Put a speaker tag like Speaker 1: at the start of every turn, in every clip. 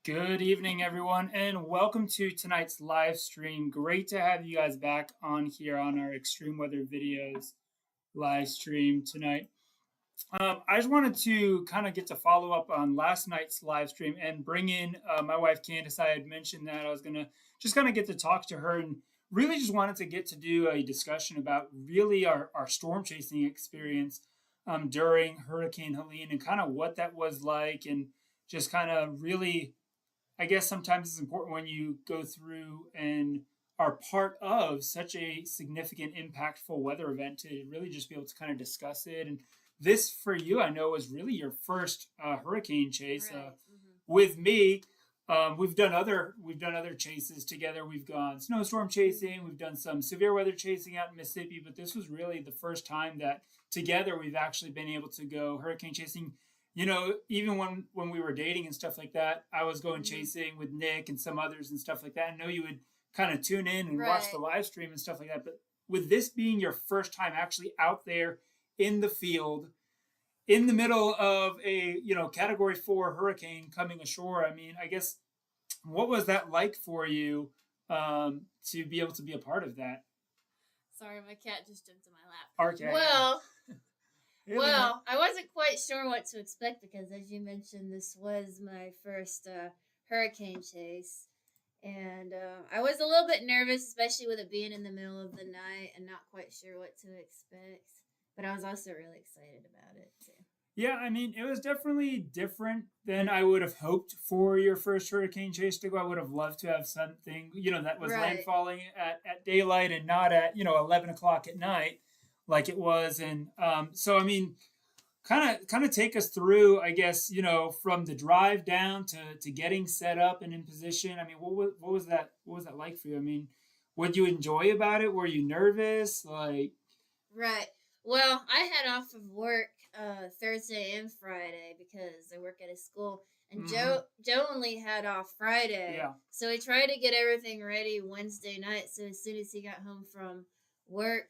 Speaker 1: Good evening, everyone, and welcome to tonight's live stream. Great to have you guys back on here on our extreme weather videos live stream tonight. I just wanted to kind of get to follow up on last night's live stream and bring in my wife Candace. I had mentioned that I was gonna just kind of get to talk to her and really just wanted to get to do a discussion about really our storm chasing experience during Hurricane Helene and kind of what that was like and just kind of really I guess sometimes it's important when you go through and are part of such a significant, impactful weather event to really just be able to kind of discuss it. And this for you, I know, was really your first hurricane chase.
Speaker 2: Right. Mm-hmm.
Speaker 1: With me, we've done other chases together. We've gone snowstorm chasing. We've done some severe weather chasing out in Mississippi, but this was really the first time that together we've actually been able to go hurricane chasing. Even when we were dating and stuff like that, I was going chasing with Nick and some others and stuff like that. I know you would kind of tune in and watch the live stream and stuff like that. But with this being your first time actually out there in the field, in the middle of a Category 4 hurricane coming ashore, I mean, I guess what was that like for you to be able to be a part of that?
Speaker 2: Sorry, my cat just jumped in my lap.
Speaker 1: Okay.
Speaker 2: Well, I wasn't quite sure what to expect because, as you mentioned, this was my first hurricane chase. And I was a little bit nervous, especially with it being in the middle of the night and not quite sure what to expect. But I was also really excited about it, too.
Speaker 1: Yeah, I mean, it was definitely different than I would have hoped for your first hurricane chase to go. I would have loved to have something, that was landfalling at daylight and not at, 11 o'clock at night like it was. And so, I mean, kind of take us through, I guess, from the drive down to getting set up and in position. I mean, what was that like for you? I mean, what did you enjoy about it? Were you nervous? Like,
Speaker 2: right. Well, I had off of work Thursday and Friday because I work at a school, and Joe only had off Friday.
Speaker 1: Yeah.
Speaker 2: So we tried to get everything ready Wednesday night. So as soon as he got home from work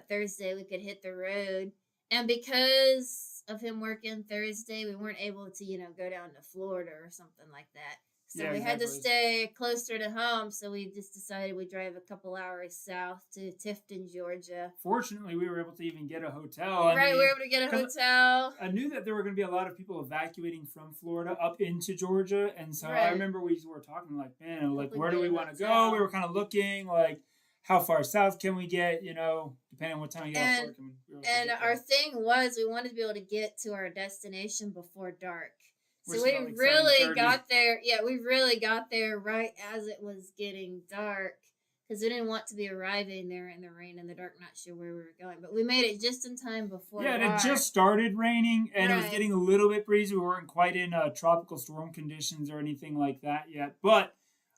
Speaker 2: Thursday, we could hit the road. And because of him working Thursday, we weren't able to, go down to Florida or something like that. So we had to stay closer to home. So we just decided we'd drive a couple hours south to Tifton, Georgia.
Speaker 1: Fortunately, we were able to even get a hotel.
Speaker 2: We were able to get a hotel.
Speaker 1: I knew that there were going to be a lot of people evacuating from Florida up into Georgia. And so I remember we were talking like, man, like, where do we want to go? We were kind of looking like, how far south can we get, depending on what time you get off work.
Speaker 2: And our thing was we wanted to be able to get to our destination before dark. So we really got there. Yeah, we really got there right as it was getting dark because we didn't want to be arriving there in the rain and the dark, not sure where we were going. But we made it just in time before.
Speaker 1: Yeah, it had just started raining and it was getting a little bit breezy. We weren't quite in tropical storm conditions or anything like that yet. But,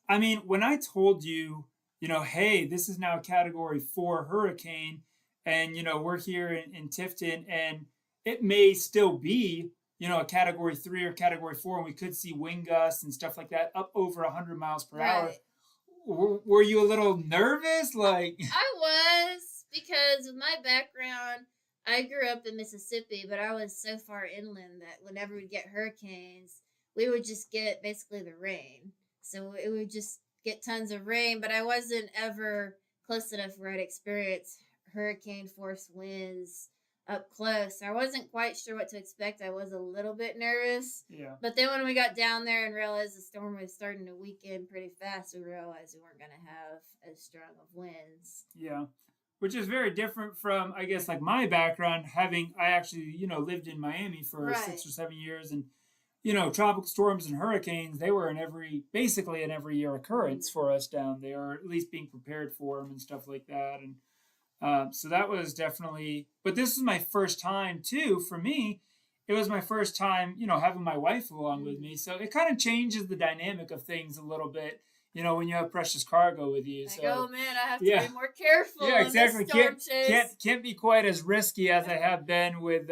Speaker 1: I mean, when I told you, hey, this is now a Category 4 hurricane and, we're here in Tifton and it may still be a Category 3 or Category 4, and we could see wind gusts and stuff like that up over 100 miles per hour. Were you a little nervous? Like
Speaker 2: I was, because with my background, I grew up in Mississippi, but I was so far inland that whenever we'd get hurricanes, we would just get basically the rain. So it would just get tons of rain, but I wasn't ever close enough where I'd experience hurricane force winds up close. I wasn't quite sure what to expect. I was a little bit nervous.
Speaker 1: Yeah.
Speaker 2: But then when we got down there and realized the storm was starting to weaken pretty fast, we realized we weren't going to have as strong of winds.
Speaker 1: Yeah. Which is very different from, I guess, like my background, I actually, lived in Miami for 6 or 7 years. And, tropical storms and hurricanes, they were basically an every year occurrence for us down there, or at least being prepared for them and stuff like that. And, so that was definitely, but this was my first time too. For me, it was my first time, having my wife along with me. So it kind of changes the dynamic of things a little bit, when you have precious cargo with you. So,
Speaker 2: oh man, I have to be more careful.
Speaker 1: Yeah, exactly. Can't be quite as risky as I have been with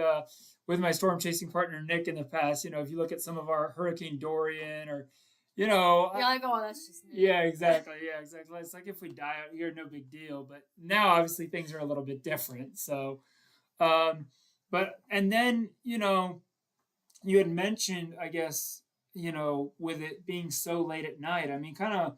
Speaker 1: my storm chasing partner Nick in the past. If you look at some of our Hurricane Dorian or you're
Speaker 2: like, oh, that's just me.
Speaker 1: Yeah, exactly. It's like if we die out here, no big deal. But now, obviously, things are a little bit different. So, and then, you had mentioned, I guess, with it being so late at night, I mean, kind of,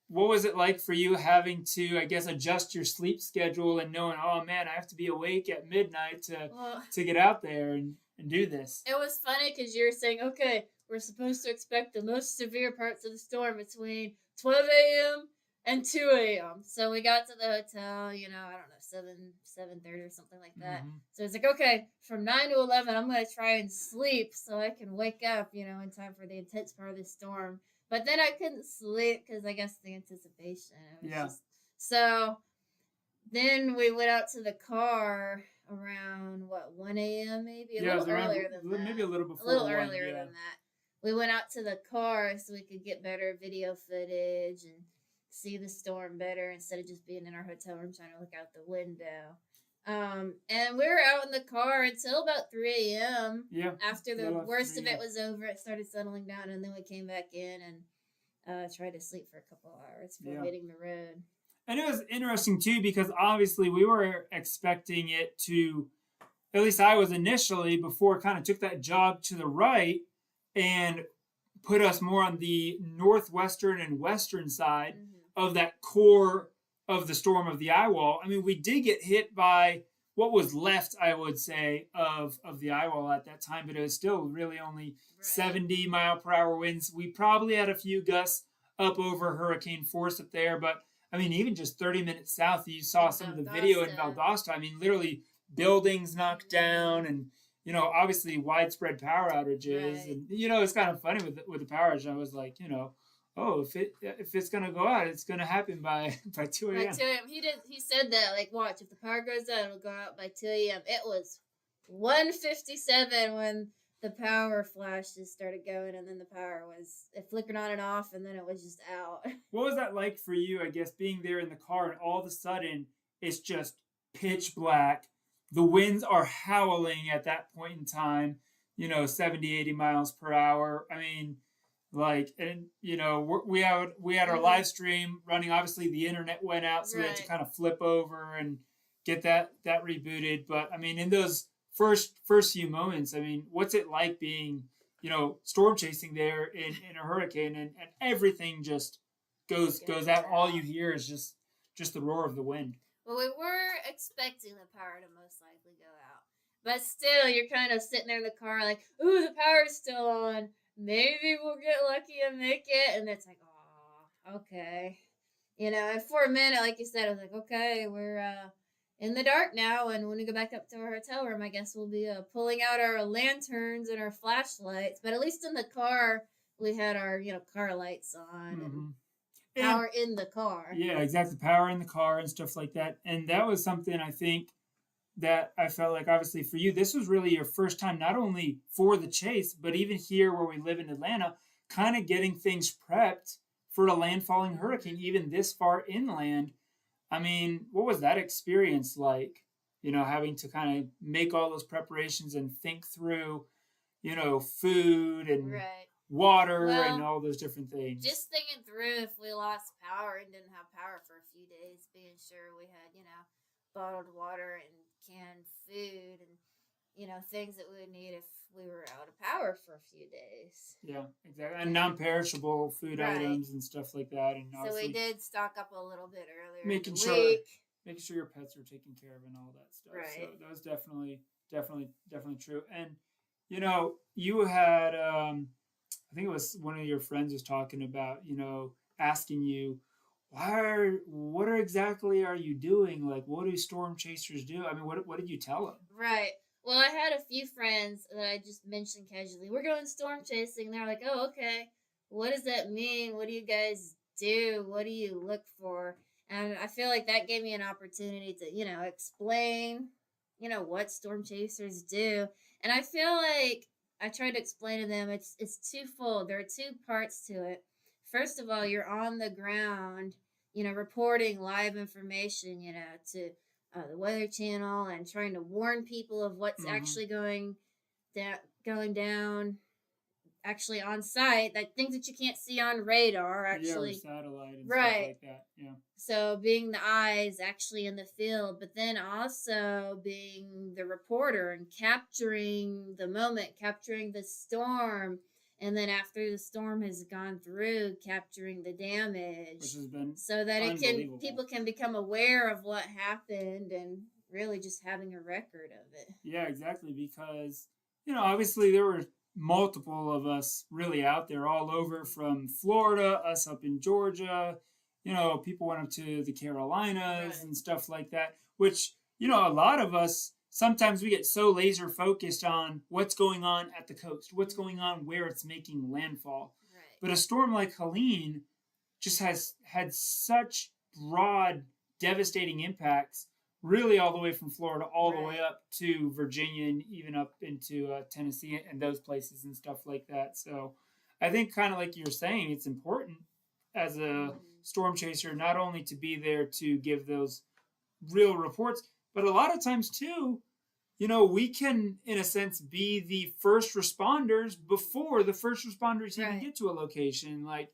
Speaker 1: what was it like for you having to, I guess, adjust your sleep schedule and knowing, oh man, I have to be awake at midnight
Speaker 2: Well,
Speaker 1: to get out there and do this?
Speaker 2: it was funny because you were saying, okay, we're supposed to expect the most severe parts of the storm between 12 a.m. and 2 a.m. So we got to the hotel, I don't know, 7:30 or something like that.
Speaker 1: Mm-hmm.
Speaker 2: So it's like, okay, from 9 to 11, I'm going to try and sleep so I can wake up, in time for the intense part of the storm. But then I couldn't sleep because I guess the anticipation. So then we went out to the car around, 1 a.m. maybe? A little earlier than that.
Speaker 1: Maybe a little before.
Speaker 2: A little earlier than that. We went out to the car so we could get better video footage and see the storm better instead of just being in our hotel room trying to look out the window. And we were out in the car until about 3 a.m.
Speaker 1: Yeah.
Speaker 2: After the worst of it was over, it started settling down, and then we came back in and tried to sleep for a couple hours before hitting the road.
Speaker 1: And it was interesting, too, because obviously we were expecting it to, at least I was initially, before it kind of took that jog to the right and put us more on the northwestern and western side of that core of the storm of the eye wall. I mean, we did get hit by what was left, I would say, of the eye wall at that time, but it was still really only 70 mile per hour winds. We probably had a few gusts up over hurricane force up there, but I mean, even just 30 minutes south, you saw some of the video in Valdosta. I mean, literally buildings knocked down and, obviously widespread power outages. Right. And, it's kind of funny with the power outage. I was like, oh, if it's going to go out, it's going to happen by 2 a.m.
Speaker 2: By 2 a.m. He said that, like, watch, if the power goes out, it'll go out by 2 a.m. It was 1:57 when the power flashes started going, and then it flickered on and off, and then it was just out.
Speaker 1: What was that like for you, I guess, being there in the car, and all of a sudden, it's just pitch black. The winds are howling at that point in time, 70, 80 miles per hour. I mean, we had our live stream running. Obviously, the internet went out, so we had to kind of flip over and get that rebooted. But, I mean, in those first few moments, I mean, what's it like being, storm chasing there in a hurricane and everything just goes out. All you hear is just the roar of the wind.
Speaker 2: Well, we were expecting the power to most likely go out. But still, you're kind of sitting there in the car like, ooh, the power's still on. Maybe we'll get lucky and make it. And it's like, oh, okay. And for a minute, like you said, I was like, okay, we're in the dark now. And when we go back up to our hotel room, I guess we'll be pulling out our lanterns and our flashlights. But at least in the car, we had our, car lights on. Mm-hmm. And power in the car.
Speaker 1: Yeah, exactly. Power in the car and stuff like that. And that was something I think that I felt like, obviously, for you, this was really your first time, not only for the chase, but even here where we live in Atlanta, kind of getting things prepped for a landfalling hurricane, even this far inland. I mean, what was that experience like? Having to kind of make all those preparations and think through, food and water and all those different things.
Speaker 2: Just thinking through if we lost power and didn't have power for a few days, being sure we had, bottled water and canned food and, things that we would need if we were out of power for a few days.
Speaker 1: Yeah, exactly. And non-perishable food items and stuff like that. And
Speaker 2: so we did stock up a little bit earlier
Speaker 1: making
Speaker 2: in the week.
Speaker 1: Making sure your pets are taken care of and all that stuff.
Speaker 2: Right.
Speaker 1: So that was definitely true. And, you had, I think it was one of your friends was talking about, asking you, what exactly are you doing? Like, what do storm chasers do? I mean, what did you tell them?
Speaker 2: Right. Well, I had a few friends that I just mentioned casually. We're going storm chasing. They're like, oh, okay. What does that mean? What do you guys do? What do you look for? And I feel like that gave me an opportunity to, explain, what storm chasers do. And I feel like I tried to explain to them it's twofold. There are two parts to it. First of all, you're on the ground, reporting live information, to the Weather Channel and trying to warn people of what's actually going down, actually on site, that things that you can't see on radar, actually.
Speaker 1: Yeah, or satellite and stuff like that, yeah.
Speaker 2: So being the eyes actually in the field, but then also being the reporter and capturing the moment, capturing the storm, and then after the storm has gone through, capturing the damage,
Speaker 1: which has been
Speaker 2: so that
Speaker 1: unbelievable.
Speaker 2: people can become aware of what happened and really just having a record of it.
Speaker 1: Yeah, exactly. Because, obviously there were multiple of us really out there all over from Florida, us up in Georgia. People went up to the Carolinas
Speaker 2: Right.
Speaker 1: and stuff like that, which, a lot of us sometimes we get so laser focused on what's going on at the coast, what's going on where it's making landfall.
Speaker 2: Right.
Speaker 1: But a storm like Helene just has had such broad, devastating impacts, really all the way from Florida all the way up to Virginia and even up into Tennessee and those places and stuff like that. So I think, kind of like you're saying, it's important as a storm chaser not only to be there to give those real reports, but a lot of times too, we can, in a sense, be the first responders before the first responders even get to a location. Like,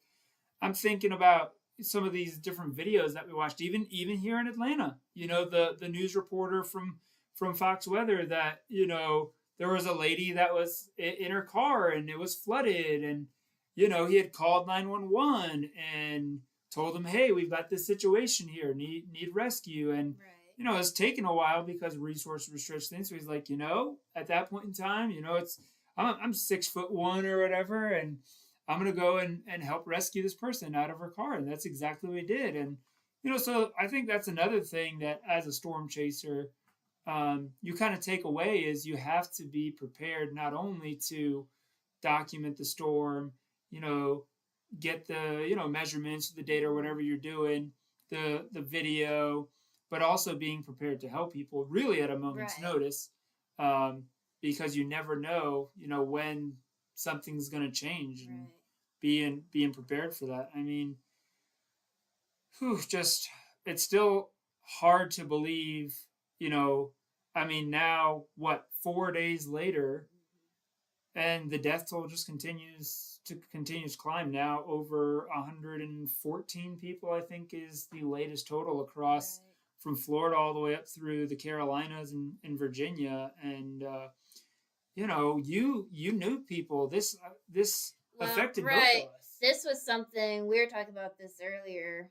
Speaker 1: I'm thinking about some of these different videos that we watched, even here in Atlanta. The news reporter from Fox Weather that there was a lady that was in her car and it was flooded, and he had called 911 and told them, hey, we've got this situation here, need rescue, and it's taken a while because resource restrictions. So he's like, at that point in time, it's I'm 6'1" or whatever, and I'm going to go and help rescue this person out of her car. And that's exactly what we did. And, so I think that's another thing that as a storm chaser, you kind of take away is you have to be prepared not only to document the storm, get the, measurements, the data, or whatever you're doing, the video, but also being prepared to help people really at a moment's notice, because you never know, when something's going to change, and being prepared for that. I mean, it's still hard to believe, now what, 4 days later, and the death toll just continues to climb. Now over 114 people, I think, is the latest total across from Florida all the way up through the Carolinas and Virginia. And you knew people. This affected both of us.
Speaker 2: This was something we were talking about this earlier,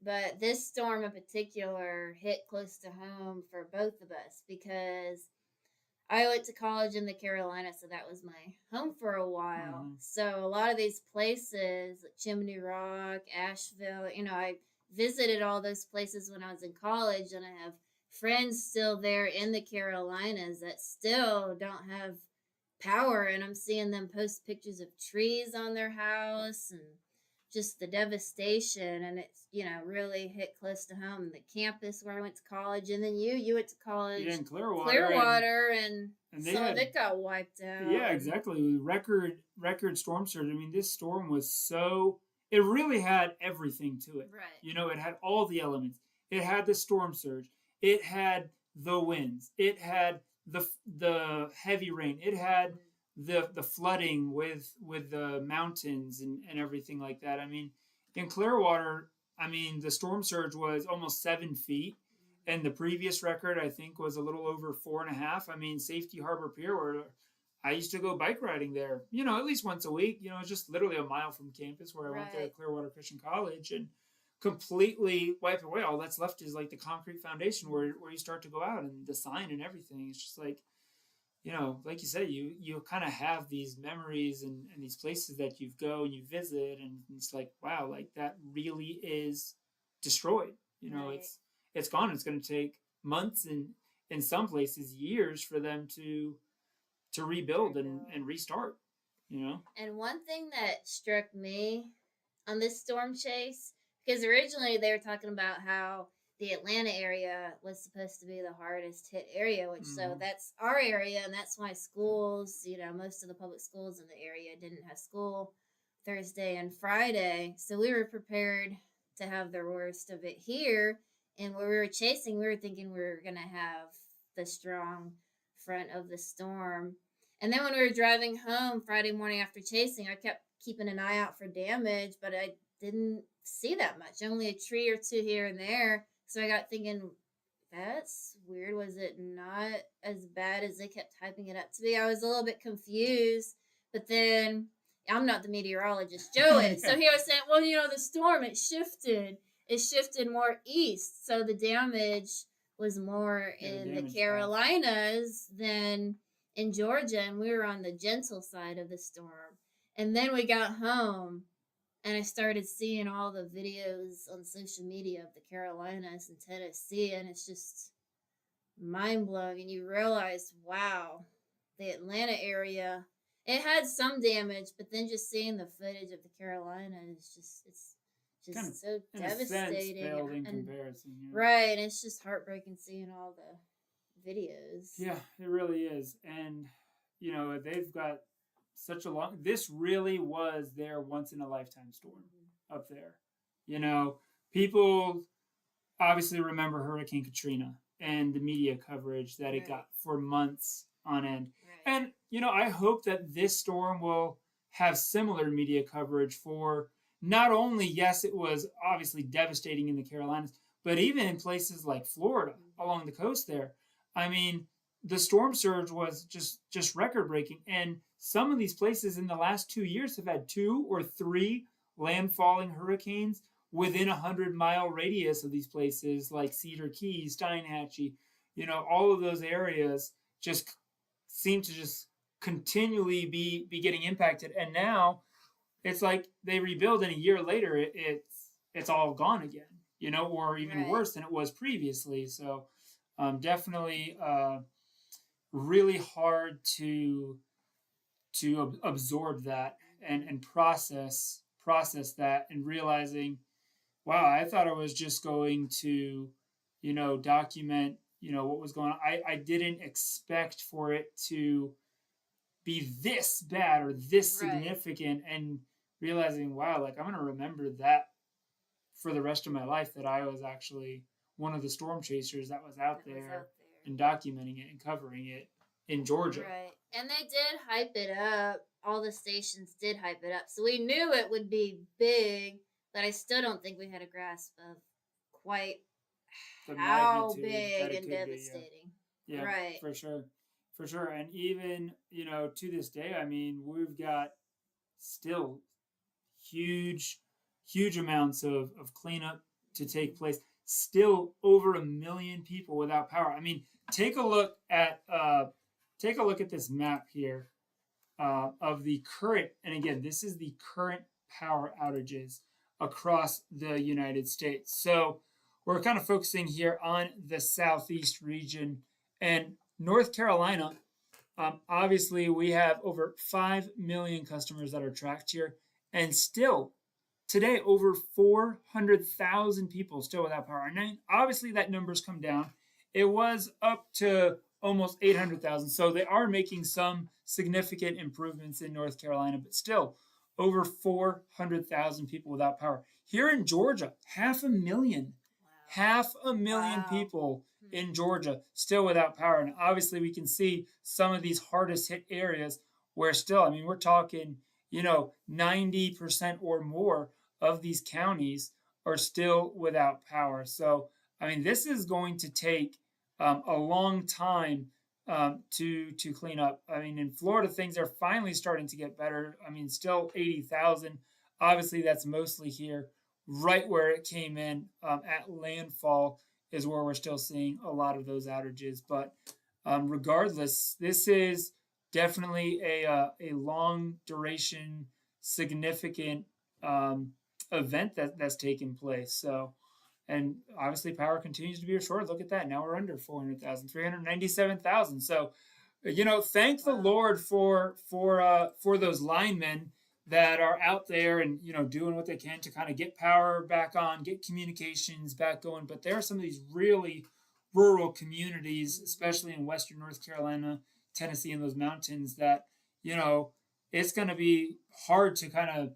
Speaker 2: but this storm in particular hit close to home for both of us because I went to college in the Carolinas, so that was my home for a while. So a lot of these places, like Chimney Rock, Asheville, I visited all those places when I was in college, and I have friends still there in the Carolinas that still don't have power, and I'm seeing them post pictures of trees on their house and just the devastation, and it's really hit close to home. The campus where I went to college, and then you went to college
Speaker 1: in Clearwater,
Speaker 2: and some of it got wiped out.
Speaker 1: Yeah, exactly. Record storm surge. I mean, this storm was it really had everything to it. It had all the elements. It had the storm surge. It had the winds. It had the heavy rain. It had the flooding with the mountains and everything like that. I mean, in Clearwater, the storm surge was almost 7 feet, and the previous record, I think, was a little over 4.5. Safety Harbor Pier, where I used to go bike riding there, at least once a week. It's just literally a mile from campus where I went there at Clearwater Christian College, and completely wiped away. All that's left is like the concrete foundation where you start to go out, and the sign and everything. It's just like, like you said, you kind of have these memories and these places that you go and you visit, and it's like, wow, like that really is destroyed. It's gone. It's going to take months and in some places years for them to rebuild and restart.
Speaker 2: And one thing that struck me on this storm chase, because originally they were talking about how the Atlanta area was supposed to be the hardest hit area, which so that's our area, and that's why schools, most of the public schools in the area didn't have school Thursday and Friday. So we were prepared to have the worst of it here. And when we were chasing, we were thinking we were going to have the strong front of the storm. And then when we were driving home Friday morning after chasing, I kept keeping an eye out for damage, but I didn't see that much, only a tree or two here and there. So I got thinking, that's weird. Was it not as bad as they kept hyping it up to be? I was a little bit confused, but then I'm not the meteorologist, Joe is. So he was saying, well, the storm, it shifted more east, so the damage was more in the Carolinas than in Georgia, and we were on the gentle side of the storm. And then we got home, and I started seeing all the videos on social media of the Carolinas and Tennessee, and it's just mind blowing. And you realize, wow, the Atlanta area, it had some damage, but then just seeing the footage of the Carolinas is it's just
Speaker 1: kind of,
Speaker 2: so
Speaker 1: in
Speaker 2: devastating.
Speaker 1: A sense, paled in comparison. Yeah.
Speaker 2: Right, and it's just heartbreaking seeing all the videos.
Speaker 1: Yeah, it really is. And, they've got such a long... This really was their once-in-a-lifetime storm up there. People obviously remember Hurricane Katrina and the media coverage that it got for months on end. Right. And, I hope that this storm will have similar media coverage for not only, yes, it was obviously devastating in the Carolinas, but even in places like Florida, along the coast there. I mean, the storm surge was just record-breaking. And some of these places in the last 2 years have had 2 or 3 landfalling hurricanes within 100-mile radius of these places, like Cedar Key, Steinhatchee. All of those areas just seem to just continually be getting impacted. And now it's like they rebuild, and a year later it's all gone again, or even worse than it was previously. So definitely really hard to absorb that and process that, and realizing, wow, I thought I was just going to, document, what was going on. I didn't expect for it to be this bad or this significant, and realizing, wow, like, I'm going to remember that for the rest of my life, that I was actually one of the storm chasers that was out there and documenting it and covering it in Georgia.
Speaker 2: Right. And they did hype it up. All the stations did hype it up. So we knew it would be big, but I still don't think we had a grasp of quite how big and devastating.
Speaker 1: Yeah, right. For sure. And even, to this day, I mean, we've got still huge amounts of cleanup to take place. Still over 1 million people without power. I mean, take a look at this map here of the current, and again, this is the current power outages across the United States. So we're kind of focusing here on the southeast region and North Carolina. Obviously, we have over 5 million customers that are tracked here, and still today over 400,000 people still without power. And obviously that number's come down. It was up to almost 800,000. So they are making some significant improvements in North Carolina, but still over 400,000 people without power. Here in Georgia, 500,000. Wow. 500,000 people in Georgia still without power. And obviously we can see some of these hardest hit areas where still, I mean, we're talking, 90% or more of these counties are still without power. So, I mean, this is going to take a long time to clean up. I mean, in Florida, things are finally starting to get better. I mean, still 80,000. Obviously, that's mostly here, right where it came in at landfall is where we're still seeing a lot of those outages. But regardless, this is definitely a long duration, significant event that's taken place. So, and obviously power continues to be short. Look at that. Now we're under 400,000, 397,000. So, thank the Lord for those linemen that are out there and, doing what they can to kind of get power back on, get communications back going. But there are some of these really rural communities, especially in Western North Carolina, Tennessee, and those mountains that, it's going to be hard to kind of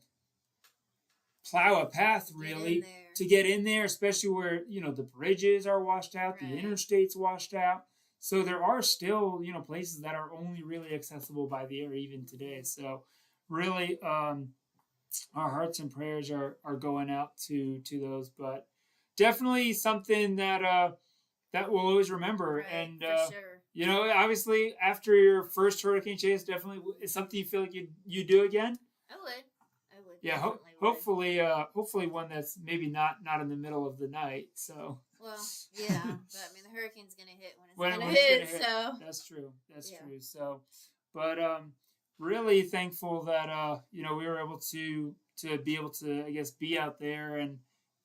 Speaker 1: plow a path really to get in there, especially where, the bridges are washed out, the interstate's washed out. So there are still, places that are only really accessible by the air even today. So really, our hearts and prayers are going out to those, but definitely something that we'll always remember. And,
Speaker 2: for sure.
Speaker 1: Obviously after your first hurricane chase, definitely is something you feel like you do again.
Speaker 2: I would
Speaker 1: Yeah,
Speaker 2: definitely would.
Speaker 1: hopefully one that's maybe not in the middle of the night. So,
Speaker 2: Well, yeah, but I mean the hurricane's gonna hit when it's
Speaker 1: when
Speaker 2: gonna
Speaker 1: when it's gonna
Speaker 2: hit,
Speaker 1: hit,
Speaker 2: so
Speaker 1: that's true. That's
Speaker 2: yeah.
Speaker 1: true. So, but really thankful that we were able to be able to, I guess, be out there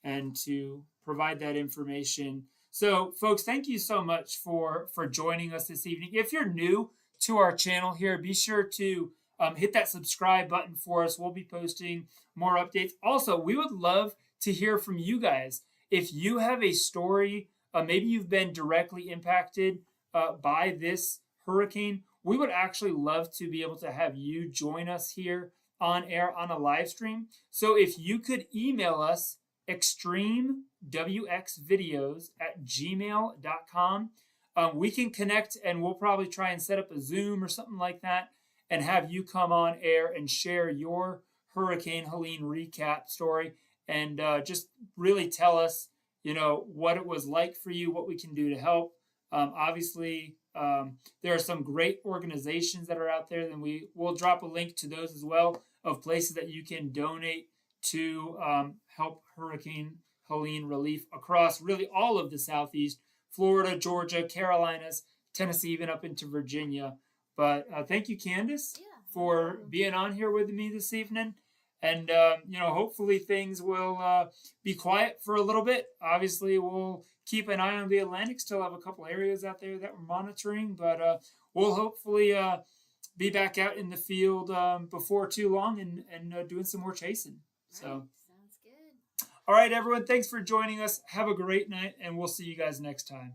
Speaker 1: and to provide that information. So, folks, thank you so much for joining us this evening. If you're new to our channel here, be sure to hit that subscribe button for us. We'll be posting more updates. Also, we would love to hear from you guys. If you have a story, maybe you've been directly impacted by this hurricane, we would actually love to be able to have you join us here on air on a live stream. So if you could email us extremewxvideos@gmail.com, we can connect and we'll probably try and set up a Zoom or something like that and have you come on air and share your Hurricane Helene recap story and just really tell us, what it was like for you, what we can do to help. Obviously, there are some great organizations that are out there, and will drop a link to those as well of places that you can donate to help Hurricane Helene relief across really all of the Southeast, Florida, Georgia, Carolinas, Tennessee, even up into Virginia. But thank you, Candace, for being on here with me this evening. And, hopefully things will be quiet for a little bit. Obviously, we'll keep an eye on the Atlantic. Still have a couple areas out there that we're monitoring. But we'll hopefully be back out in the field before too long and doing some more chasing. So,
Speaker 2: sounds good.
Speaker 1: All right, everyone. Thanks for joining us. Have a great night, and we'll see you guys next time.